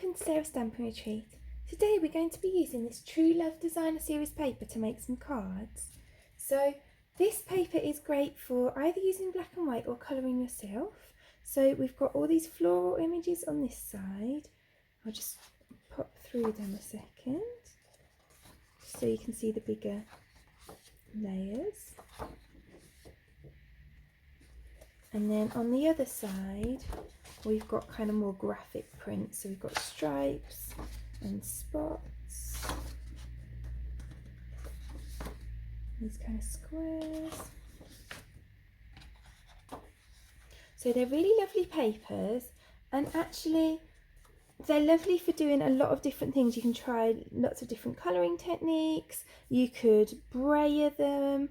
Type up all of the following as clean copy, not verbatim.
welcome to Sarah's Stampin' Retreat. Today we're going to be using this True Love Designer Series paper to make some cards. So this paper is great for either using black and white or colouring yourself. So we've got all these floral images on this side. I'll just pop through them a second so you can see the bigger layers. And then on the other side we've got kind of more graphic prints, so we've got stripes and spots, these kind of squares. So they're really lovely papers, and actually they're lovely for doing a lot of different things. You can try lots of different colouring techniques, you could braille them,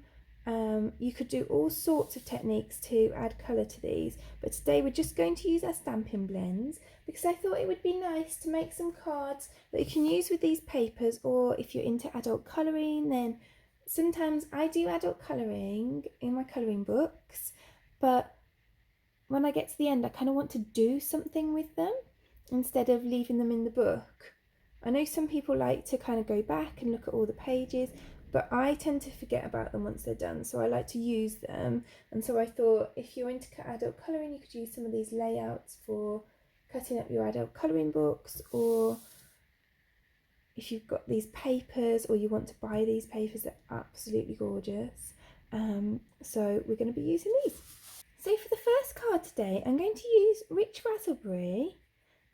you could do all sorts of techniques to add colour to these, but today we're just going to use our Stampin Blends because I thought it would be nice to make some cards that you can use with these papers. Or if you're into adult colouring, then sometimes I do adult colouring in my colouring books, but when I get to the end I kind of want to do something with them instead of leaving them in the book. I know some people like to kind of go back and look at all the pages, but I tend to forget about them once they're done, so I like to use them. And so I thought if you're into adult colouring, you could use some of these layouts for cutting up your adult colouring books, or if you've got these papers or you want to buy these papers, they're absolutely gorgeous. So we're going to be using these. So for the first card today, I'm going to use Rich Raspberry,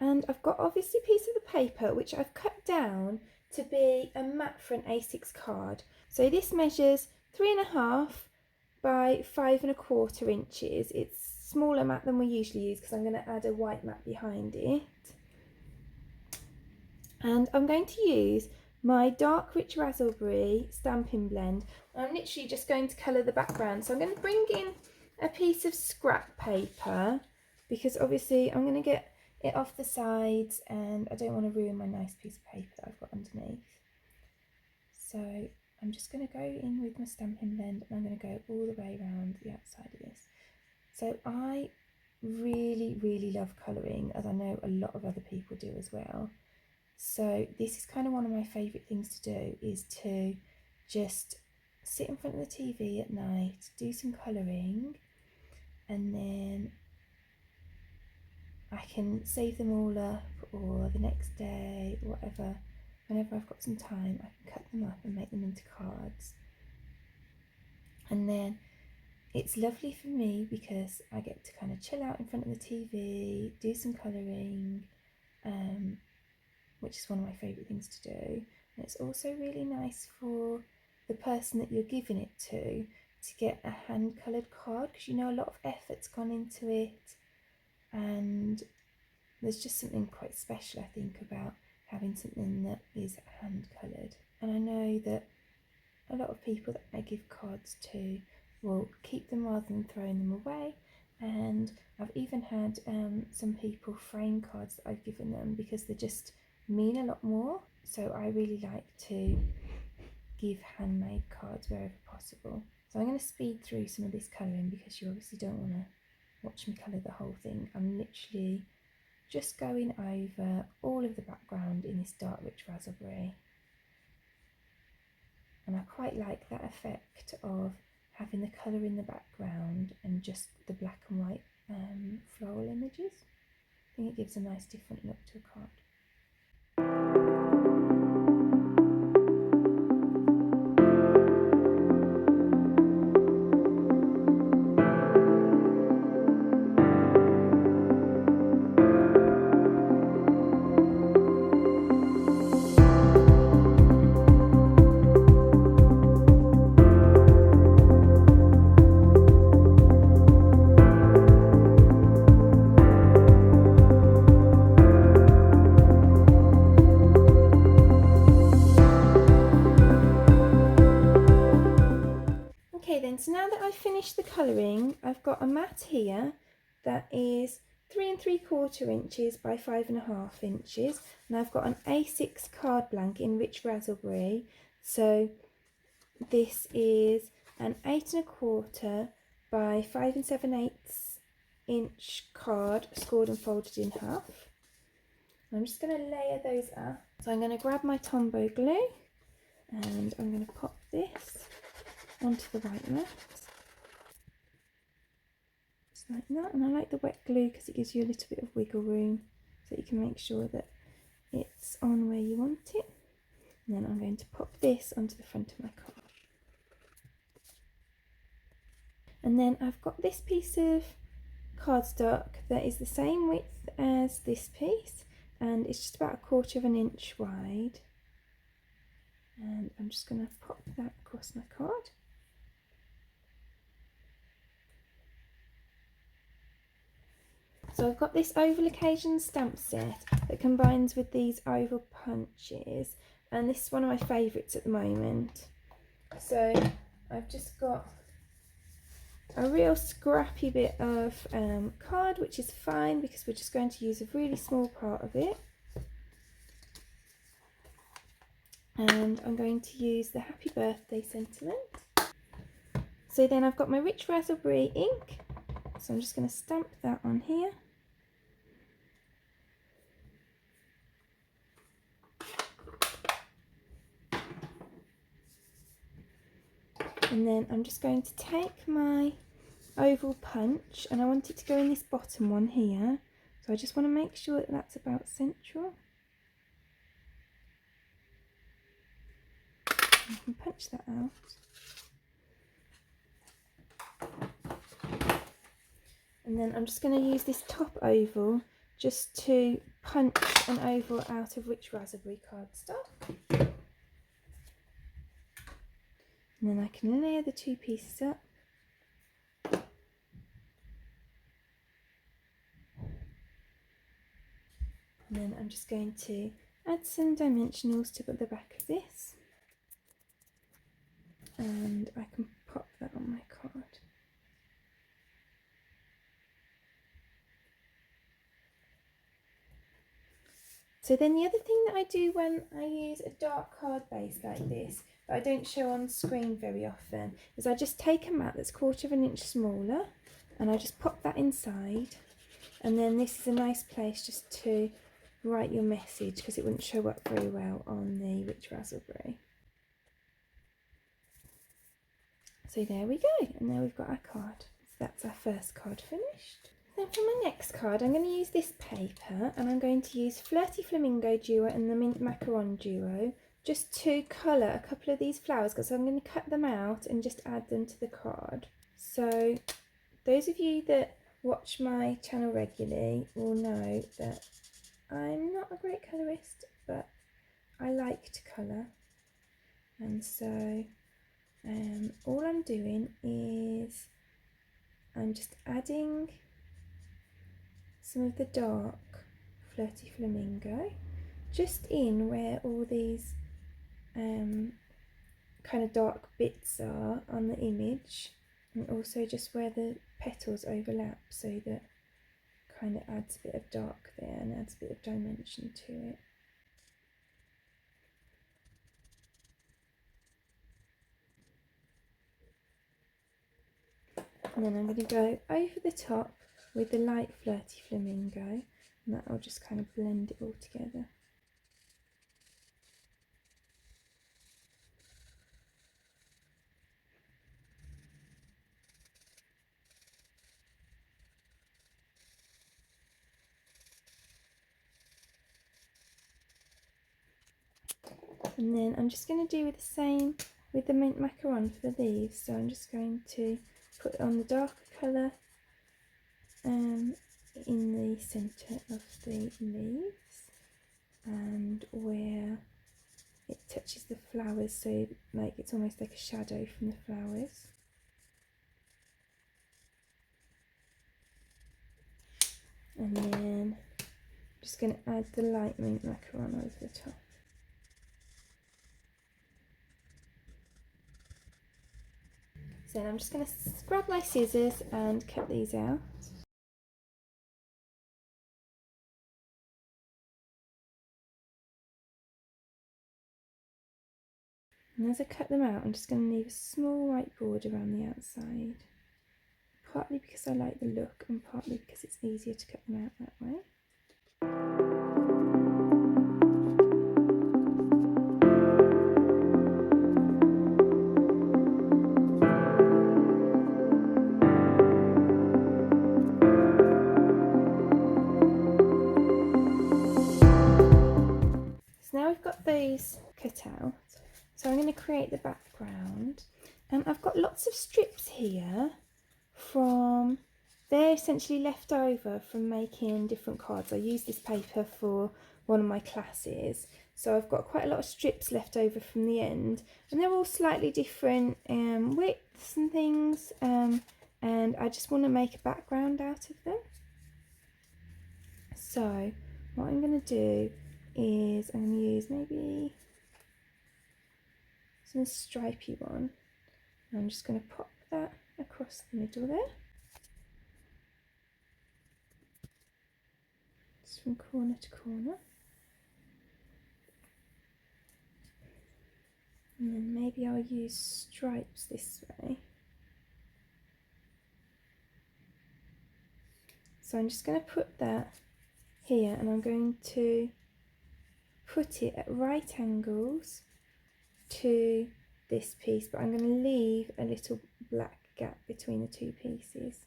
and I've got obviously a piece of the paper which I've cut down to be a mat for an A6 card. So this measures 3.5 by 5.25 inches. It's smaller mat than we usually use because I'm going to add a white mat behind it. And I'm going to use my dark Rich Raspberry Stampin' Blend. I'm literally just going to colour the background. So I'm going to bring in a piece of scrap paper because obviously I'm going to get it off the sides and I don't want to ruin my nice piece of paper that I've got underneath. So I'm just going to go in with my Stampin' Blend and I'm going to go all the way around the outside of this. So I really love colouring, as I know a lot of other people do as well. So this is kind of one of my favourite things to do, is to just sit in front of the TV at night, do some colouring, and then I can save them all up, or the next day, or whatever. Whenever I've got some time, I can cut them up and make them into cards. And then it's lovely for me because I get to kind of chill out in front of the TV, do some colouring, which is one of my favourite things to do. And it's also really nice for the person that you're giving it to get a hand coloured card, because you know a lot of effort's gone into it, and there's just something quite special, I think, about having something that is hand coloured. And I know that a lot of people that I give cards to will keep them rather than throwing them away, and I've even had some people frame cards that I've given them because they just mean a lot more. So I really like to give handmade cards wherever possible. So I'm going to speed through some of this colouring because you obviously don't want to watch me colour the whole thing. I'm literally just going over all of the background in this dark Rich Raspberry, and I quite like that effect of having the colour in the background and just the black and white floral images. I think it gives a nice different look to a card. So now that I've finished the colouring, I've got a mat here that is 3.75 inches by 5.5 inches, and I've got an A6 card blank in Rich Raspberry. So this is an 8.25 by 5 7/8 inch card, scored and folded in half. I'm just going to layer those up. So I'm going to grab my Tombow glue and I'm going to pop this onto the white mat. Just like that. And I like the wet glue because it gives you a little bit of wiggle room so you can make sure that it's on where you want it. And then I'm going to pop this onto the front of my card. And then I've got this piece of cardstock that is the same width as this piece, and it's just about 1/4 of an inch wide. And I'm just going to pop that across my card. So I've got this oval occasion stamp set that combines with these oval punches, and this is one of my favourites at the moment. So I've just got a real scrappy bit of card, which is fine because we're just going to use a really small part of it. And I'm going to use the happy birthday sentiment. So then I've got my rich raspberry ink, so I'm just going to stamp that on here. And then I'm just going to take my oval punch, and I want it to go in this bottom one here, so I just want to make sure that that's about central. I can punch that out. And then I'm just going to use this top oval just to punch an oval out of rich raspberry cardstock. And then I can layer the two pieces up. And then I'm just going to add some dimensionals to the back of this. And I can pop that on my card. So then the other thing that I do when I use a dark card base like this, that I don't show on screen very often, is I just take a mat that's 1/4 of an inch smaller and I just pop that inside, and then this is a nice place just to write your message because it wouldn't show up very well on the rich raspberry. So there we go, and there we've got our card. So that's our first card finished. Then for my next card, I'm going to use this paper, and I'm going to use Flirty Flamingo Duo and the Mint Macaron Duo just to colour a couple of these flowers, because I'm going to cut them out and just add them to the card. So those of you that watch my channel regularly will know that I'm not a great colourist, but I like to colour, and so all I'm doing is I'm just adding some of the dark Flirty Flamingo just in where all these kind of dark bits are on the image, and also just where the petals overlap, so that kind of adds a bit of dark there and adds a bit of dimension to it. And then I'm going to go over the top with the light Flirty Flamingo, and that will just kind of blend it all together. And then I'm just going to do the same with the Mint Macaron for the leaves. So I'm just going to put on the darker colour in the centre of the leaves and where it touches the flowers, so like it's almost like a shadow from the flowers. And then I'm just going to add the light Mint Macaron over the top. So then I'm just going to grab my scissors and cut these out. And as I cut them out, I'm just going to leave a small white border around the outside, partly because I like the look and partly because it's easier to cut them out that way. So I'm going to create the background, and I've got lots of strips here from, they're essentially left over from making different cards. I used this paper for one of my classes, so I've got quite a lot of strips left over from the end, and they're all slightly different widths and things, and I just want to make a background out of them. So what I'm going to do is I'm going to use maybe some stripy one. I'm just going to pop that across the middle there, just from corner to corner, and then maybe I'll use stripes this way. So I'm just going to put that here, and I'm going to put it at right angles to this piece, but I'm going to leave a little black gap between the two pieces.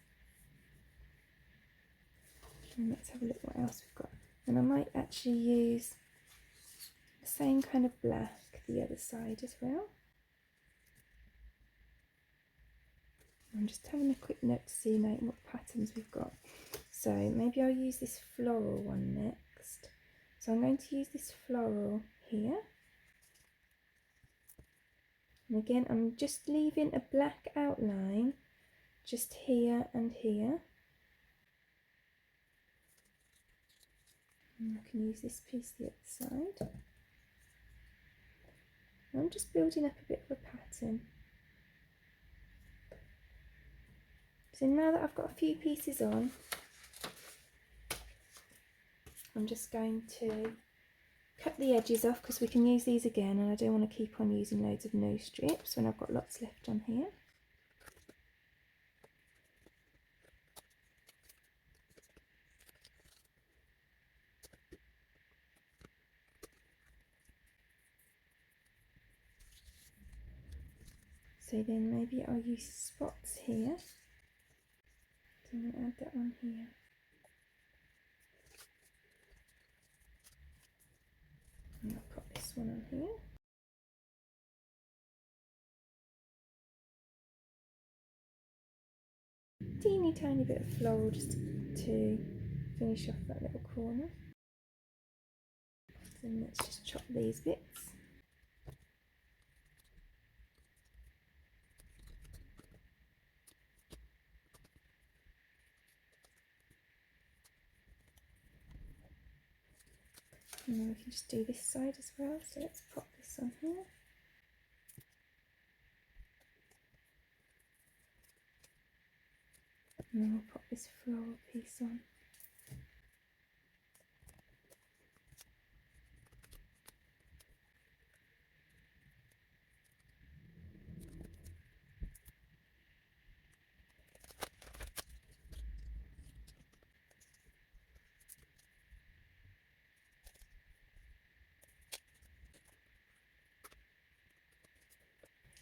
And let's have a look what else we've got. And I might actually use the same kind of black the other side as well. I'm just having a quick look to see like what patterns we've got. So maybe I'll use this floral one next. So I'm going to use this floral here. And again, I'm just leaving a black outline just here and here. And I can use this piece the other side. I'm just building up a bit of a pattern. So now that I've got a few pieces on, I'm just going to cut the edges off because we can use these again, and I don't want to keep on using loads of no strips when I've got lots left on here. So then maybe I'll use spots here. So I'm going to add that on here. And I'll put this one on here. Teeny tiny bit of floral just to finish off that little corner. Then let's just chop these bits. And then we can just do this side as well. So let's pop this on here. And then we'll pop this floral piece on.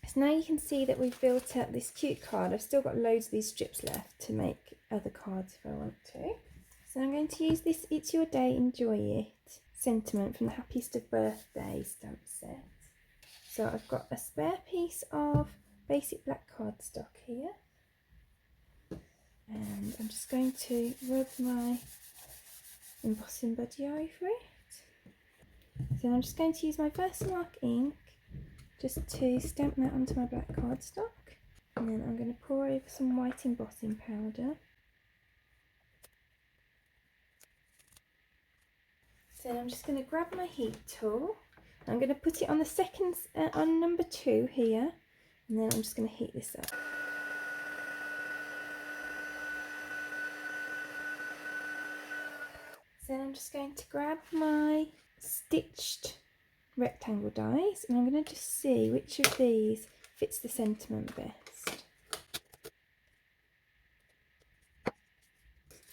So now you can see that we've built up this cute card. I've still got loads of these strips left to make other cards if I want to. So I'm going to use this It's Your Day, Enjoy It sentiment from the Happiest of Birthday stamp set. So I've got a spare piece of basic black cardstock here. And I'm just going to rub my embossing buddy over it. So I'm just going to use my Versamark ink just to stamp that onto my black cardstock, and then I'm going to pour over some white embossing powder. So I'm just going to grab my heat tool. I'm going to put it on the second, on number 2 here, and then I'm just going to heat this up. So I'm just going to grab my stitched rectangle dies, and I'm going to just see which of these fits the sentiment best.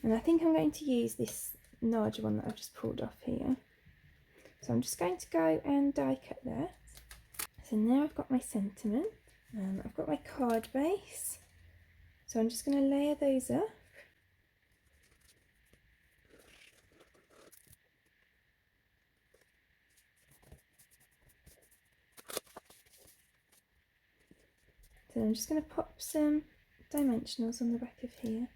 And I think I'm going to use this larger one that I've just pulled off here. So I'm just going to go and die cut that. So now I've got my sentiment, and I've got my card base. So I'm just going to layer those up. I'm just going to pop some dimensionals on the back of here.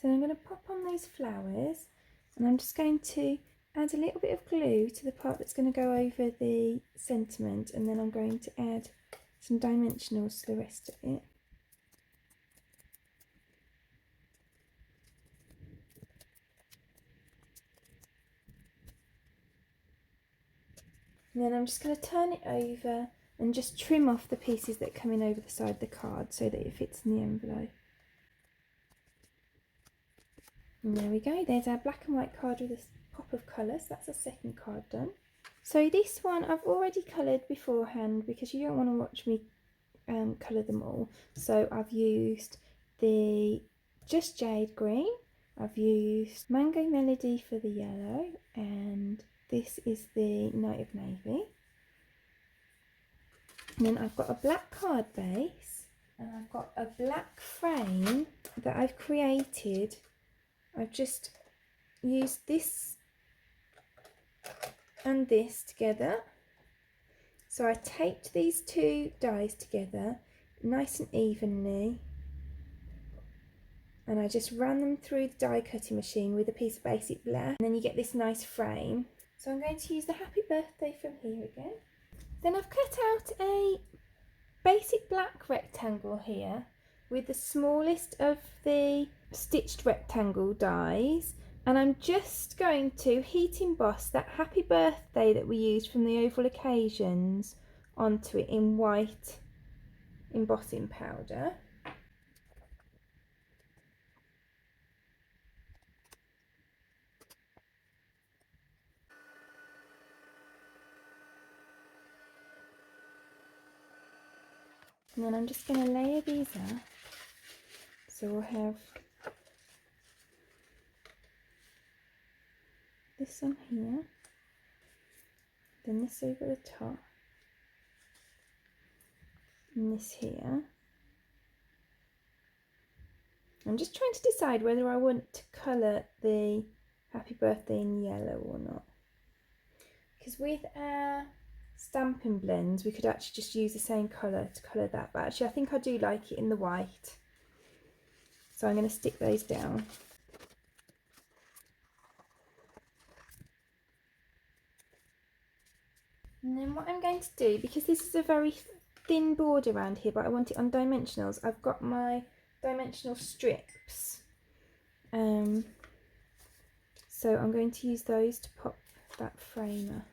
So I'm going to pop on those flowers, and I'm just going to add a little bit of glue to the part that's going to go over the sentiment, and then I'm going to add some dimensionals to the rest of it. And then I'm just going to turn it over and just trim off the pieces that come in over the side of the card so that it fits in the envelope. And there we go, there's our black and white card with a pop of colour, so that's our second card done. So this one I've already coloured beforehand because you don't want to watch me colour them all. So I've used the Just Jade green, I've used Mango Melody for the yellow, and this is the Night of Navy. And then I've got a black card base, and I've got a black frame that I've created. I've just used this and this together. So I taped these two dies together nice and evenly, and I just ran them through the die cutting machine with a piece of basic black, and then you get this nice frame. So I'm going to use the Happy Birthday from here again. Then I've cut out a basic black rectangle here with the smallest of the stitched rectangle dies, and I'm just going to heat emboss that Happy Birthday that we used from the oval occasions onto it in white embossing powder. And then I'm just going to layer these up. So we'll have this on here, then this over the top, and this here. I'm just trying to decide whether I want to colour the Happy Birthday in yellow or not. Because with our Stampin Blends we could actually just use the same colour to colour that, but actually I think I do like it in the white. So I'm going to stick those down. And then what I'm going to do, because this is a very thin border around here but I want it on dimensionals, I've got my dimensional strips. So I'm going to use those to pop that frame up.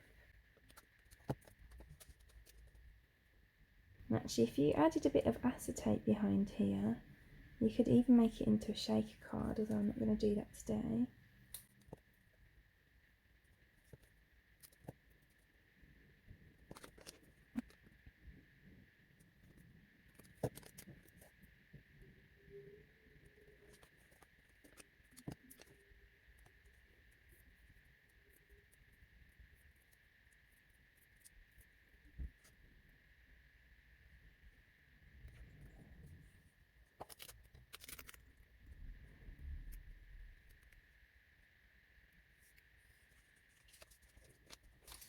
And actually if you added a bit of acetate behind here, you could even make it into a shaker card, although I'm not going to do that today.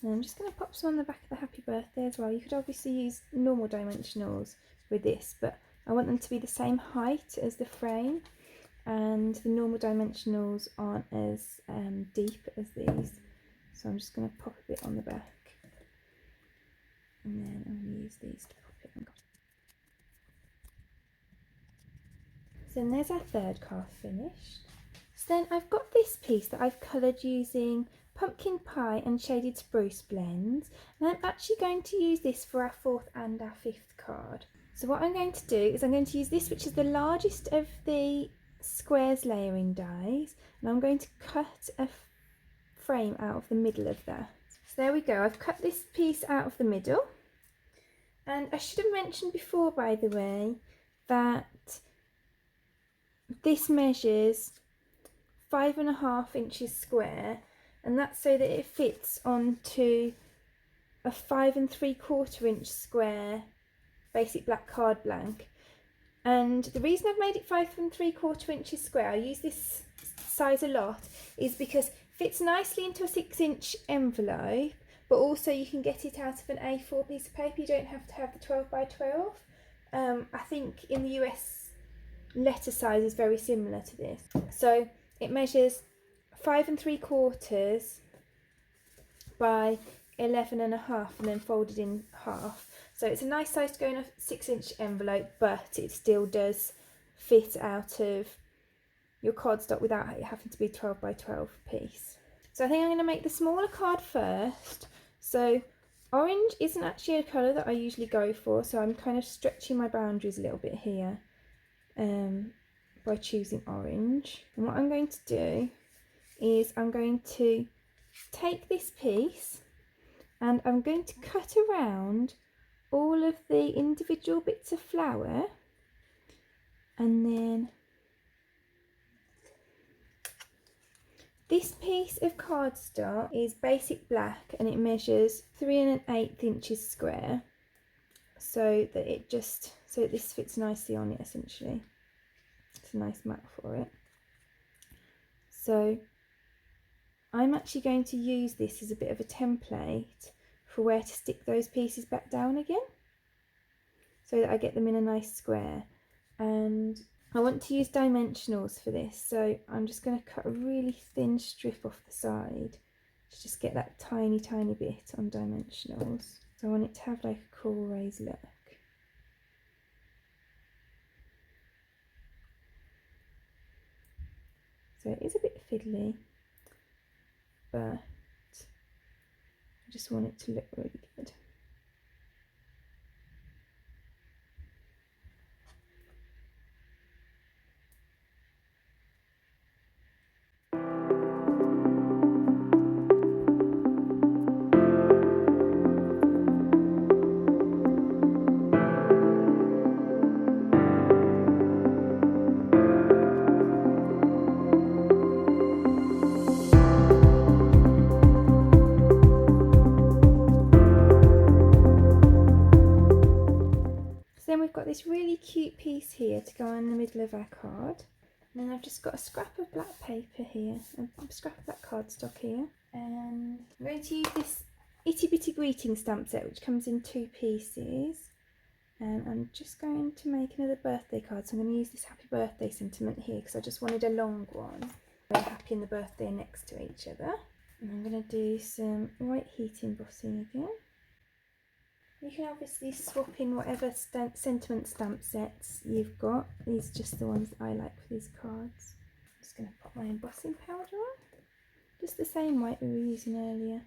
And I'm just going to pop some on the back of the Happy Birthday as well. You could obviously use normal dimensionals with this, but I want them to be the same height as the frame, and the normal dimensionals aren't as deep as these. So I'm just going to pop a bit on the back, and then I'm going to use these to pop it on. So then there's our third card finished. So then I've got this piece that I've coloured using Pumpkin Pie and Shaded Spruce blends, and I'm actually going to use this for our fourth and our fifth card. So what I'm going to do is I'm going to use this, which is the largest of the squares layering dies, and I'm going to cut a frame out of the middle of that. So there we go, I've cut this piece out of the middle, and I should have mentioned before, by the way, that this measures 5.5 inches square, and that's so that it fits onto a 5 3/4 inch square basic black card blank. And the reason I've made it 5 3/4 inches square, I use this size a lot, is because Fits nicely into a 6-inch envelope, but also you can get it out of an A4 piece of paper. You don't have to have the 12 by 12. I think in the US letter size is very similar to this. So it measures 5 3/4 by 11.5 and then folded in half. So it's a nice size to go in a 6-inch envelope, but it still does fit out of your cardstock without it having to be 12 by 12 piece. So I think I'm going to make the smaller card first. So orange isn't actually a colour that I usually go for, so I'm kind of stretching my boundaries a little bit here by choosing orange. And what I'm going to do is I'm going to take this piece and I'm going to cut around all of the individual bits of flower, and then this piece of cardstock is basic black and it measures 3 1/8 inches square, so that this fits nicely on it essentially. It's a nice mat for it. So I'm actually going to use this as a bit of a template for where to stick those pieces back down again, so that I get them in a nice square. And I want to use dimensionals for this, so I'm just going to cut a really thin strip off the side to just get that tiny bit on dimensionals. So I want it to have like a cool raised look. So it is a bit fiddly, but I just want it to look really good. Then we've got this really cute piece here to go in the middle of our card. And then I've just got a scrap of black paper here, a scrap of black cardstock here. And I'm going to use this itty bitty greeting stamp set, which comes in 2 pieces. And I'm just going to make another birthday card. So I'm going to use this happy birthday sentiment here because I just wanted a long one. Very happy and the birthday next to each other. And I'm going to do some white heat embossing again. You can obviously swap in whatever sentiment stamp sets you've got. These are just the ones that I like for these cards. I'm just going to put my embossing powder on. Just the same white we were using earlier.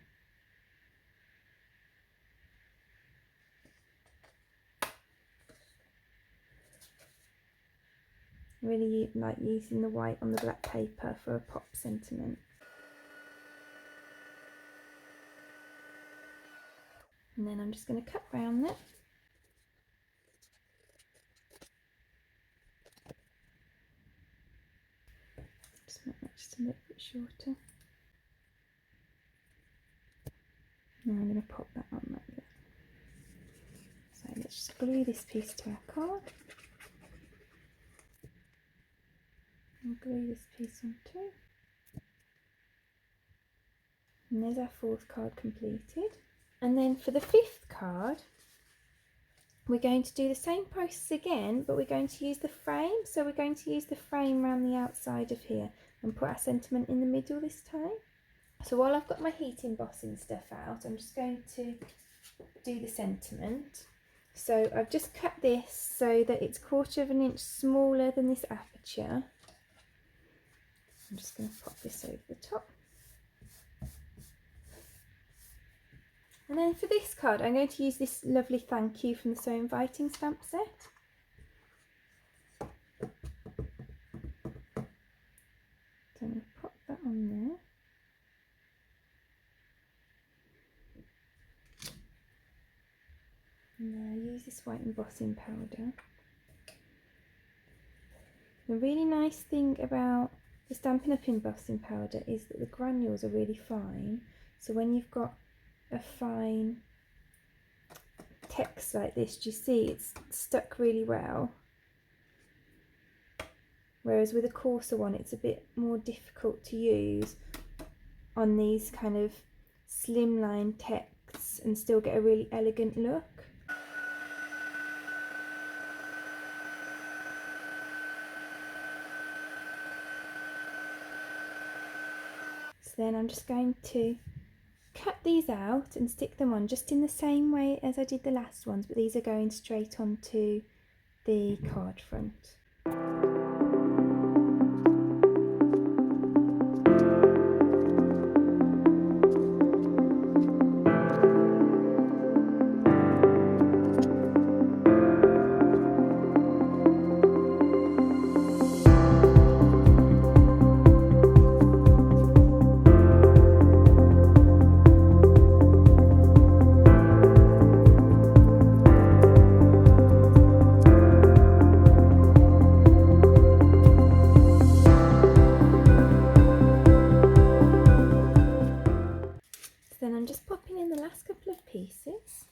Really like using the white on the black paper for a pop sentiment. And then I'm just going to cut round it. Just make that just a little bit shorter. Now I'm going to pop that on like that. So let's just glue this piece to our card. And glue this piece on too. And there's our 4th card completed. And then for the 5th card, we're going to do the same process again, but we're going to use the frame. So we're going to use the frame around the outside of here and put our sentiment in the middle this time. So while I've got my heat embossing stuff out, I'm just going to do the sentiment. So I've just cut this so that it's 1/4 inch smaller than this aperture. I'm just going to pop this over the top. And then for this card, I'm going to use this lovely thank you from the So Inviting stamp set. So I'm going to pop that on there. And I use this white embossing powder. The really nice thing about the Stampin' Up embossing powder is that the granules are really fine. So when you've got a fine text like this, do you see it's stuck really well? Whereas with a coarser one, it's a bit more difficult to use on these kind of slimline texts and still get a really elegant look. So then I'm just going to cut these out and stick them on just in the same way as I did the last ones, but these are going straight onto the card front. Then I'm just popping in the last couple of pieces.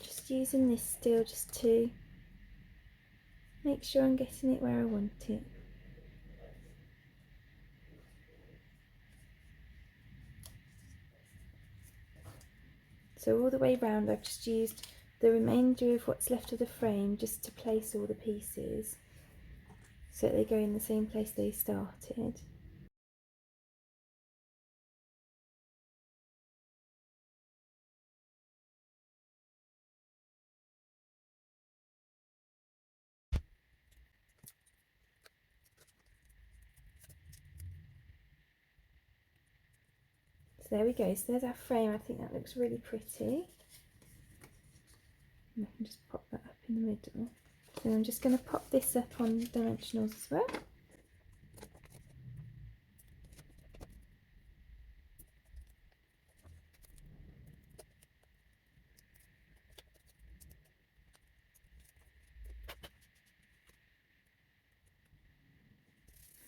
Just using this still just to make sure I'm getting it where I want it. So all the way round I've just used the remainder of what's left of the frame just to place all the pieces so that they go in the same place they started. So there we go, so there's our frame. I think that looks really pretty. And I can just pop that up in the middle. So I'm just going to pop this up on dimensionals as well.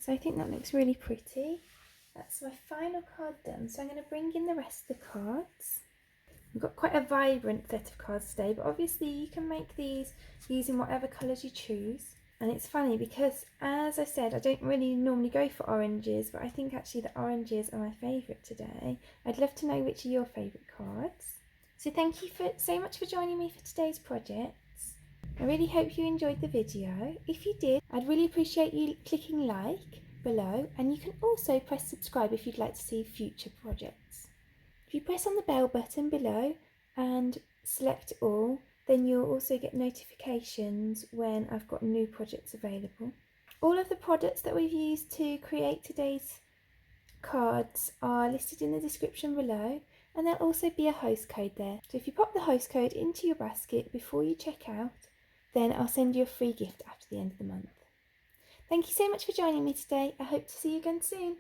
So I think that looks really pretty. That's my final card done. So I'm going to bring in the rest of the cards. We've got quite a vibrant set of cards today, but obviously you can make these using whatever colours you choose. And it's funny because, as I said, I don't really normally go for oranges, but I think actually the oranges are my favourite today. I'd love to know which are your favourite cards. So thank you so much for joining me for today's projects. I really hope you enjoyed the video. If you did, I'd really appreciate you clicking like below, and you can also press subscribe if you'd like to see future projects. If you press on the bell button below and select all, then you'll also get notifications when I've got new projects available. All of the products that we've used to create today's cards are listed in the description below, and there'll also be a host code there. So if you pop the host code into your basket before you check out, then I'll send you a free gift after the end of the month. Thank you so much for joining me today. I hope to see you again soon.